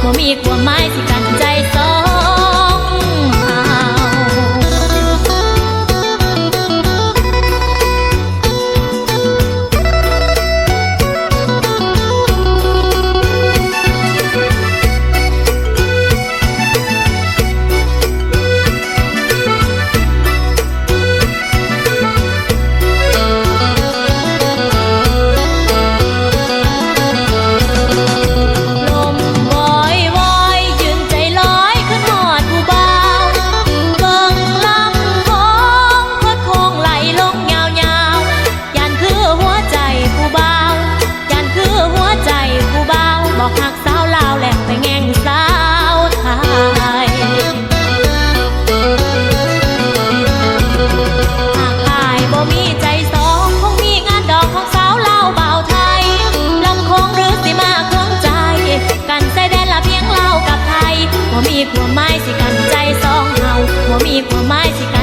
บ่มีความหมายสิกันใจสองเฮาหักสาวลาวแหลกไปแง่งสาวไทยหากอายบ่มีใจสองคงมีงานดอกของสาวลาวบ่าวไทยลำคงหรือสิมาเครื่องใจกันใจแดนละเพียงลาวกับไทยบ่มีความหมายสิกันใจสองเฮาบ่มีความหมายสิ